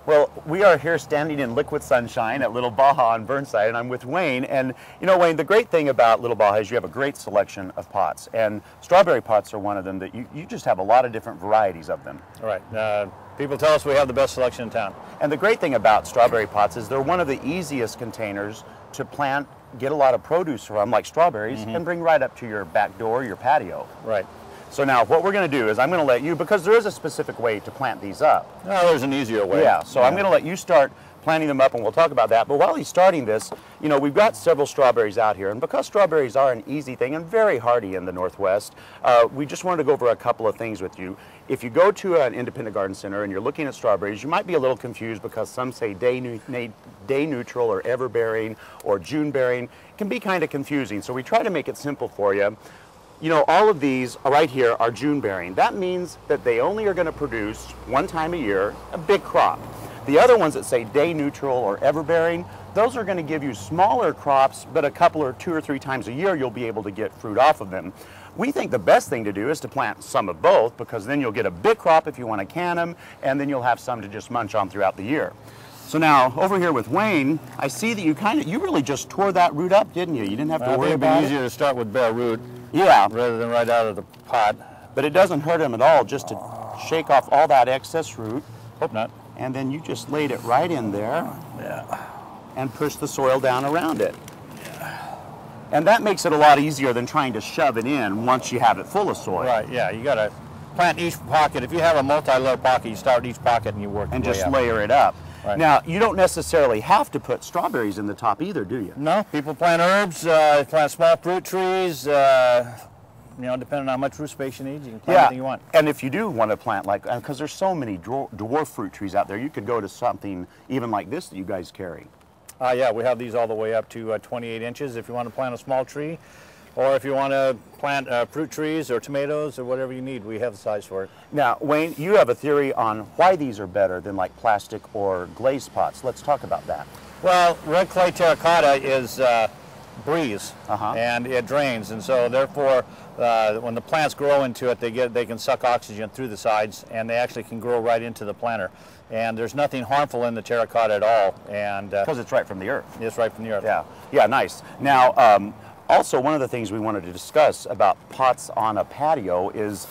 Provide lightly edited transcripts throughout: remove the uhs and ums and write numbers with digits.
Well, we are here standing in liquid sunshine at Little Baja on Burnside, and I'm with Wayne. And you know, Wayne, the great thing about Little Baja is you have a great selection of pots, and strawberry pots are one of them that you just have a lot of different varieties of them. All right. People tell us we have the best selection in town. And the great thing about strawberry pots is they're one of the easiest containers to plant, get a lot of produce from, like strawberries, and bring right up to your back door, your patio. Right. So now what we're going to do is I'm going to let you, because there is a specific way to plant these up. No, there's an easier way. Yeah, so I'm going to let you start planting them up, and we'll talk about that. But while he's starting this, you know, we've got several strawberries out here, and because strawberries are an easy thing and very hardy in the Northwest, we just wanted to go over a couple of things with you. If you go to an independent garden center and you're looking at strawberries, you might be a little confused because some say day neutral or everbearing or June bearing. It can be kind of confusing, so we try to make it simple for you. You know, all of these right here are June bearing. That means that they only are going to produce one time a year, a big crop. The other ones that say day neutral or everbearing, those are going to give you smaller crops, but a couple or 2 or 3 times a year you'll be able to get fruit off of them. We think the best thing to do is to plant some of both, because then you'll get a big crop if you want to can them, and then you'll have some to just munch on throughout the year. So now, over here with Wayne, I see that you really just tore that root up, didn't you? You didn't have to worry about it. It'd be easier to start with bare root. Yeah. Rather than right out of the pot. But it doesn't hurt him at all just to shake off all that excess root. Hope not. And then you just laid it right in there. Yeah. And push the soil down around it. Yeah. And that makes it a lot easier than trying to shove it in once you have it full of soil. Right, yeah. You got to plant each pocket. If you have a multi-layer pocket, you start each pocket and you work and your way just up. Layer it up. Right. Now, you don't necessarily have to put strawberries in the top either, do you? No, people plant herbs, plant small fruit trees, you know, depending on how much root space you need, you can plant anything you want. And if you do want to plant, like, because there's so many dwarf fruit trees out there, you could go to something even like this that you guys carry. Yeah, we have these all the way up to 28 inches if you want to plant a small tree, or if you want to plant fruit trees or tomatoes or whatever you need, we have the size for it. Now, Wayne, you have a theory on why these are better than like plastic or glazed pots. Let's talk about that. Well, red clay terracotta is breeze, and it drains, and so therefore when the plants grow into it, they can suck oxygen through the sides, and they actually can grow right into the planter. And there's nothing harmful in the terracotta at all, and because it's right from the earth. It's right from the earth. Yeah, yeah, nice. Now, also one of the things we wanted to discuss about pots on a patio is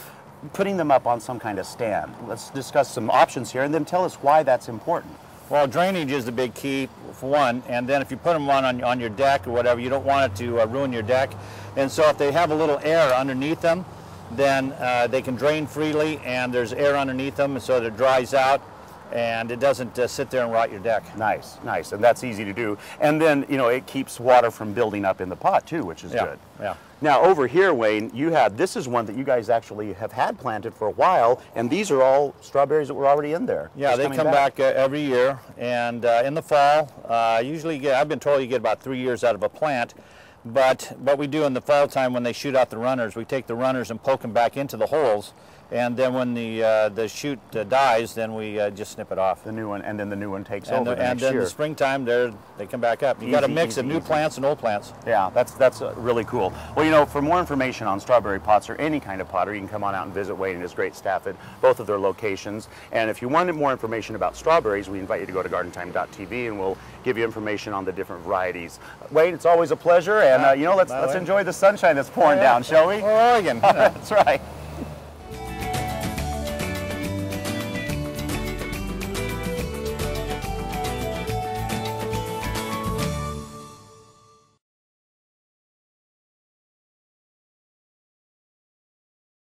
putting them up on some kind of stand. Let's discuss some options here, and then tell us why that's important. Well, drainage is the big key for one, and then if you put them on your deck or whatever, you don't want it to ruin your deck. And so if they have a little air underneath them, then they can drain freely, and there's air underneath them, so that it dries out, and it doesn't sit there and rot your deck. Nice, nice, and that's easy to do. And then, you know, it keeps water from building up in the pot too, which is good. Yeah. Now over here, Wayne, this is one that you guys actually have had planted for a while, and these are all strawberries that were already in there. Yeah, they come back every year, and in the fall, usually I've been told you get about 3 years out of a plant. But what we do in the fall time when they shoot out the runners, we take the runners and poke them back into the holes, and then when the shoot dies, then we just snip it off. The new one, and then the new one takes over the next and then year. the springtime, they come back up. You got a mix of new plants and old plants. Yeah, that's really cool. Well, you know, for more information on strawberry pots or any kind of pottery, you can come on out and visit Wayne and his great staff at both of their locations. And if you wanted more information about strawberries, we invite you to go to gardentime.tv, and we'll give you information on the different varieties. Wayne, it's always a pleasure, and you know, let's enjoy the sunshine that's pouring down, shall we? Oregon. That's right.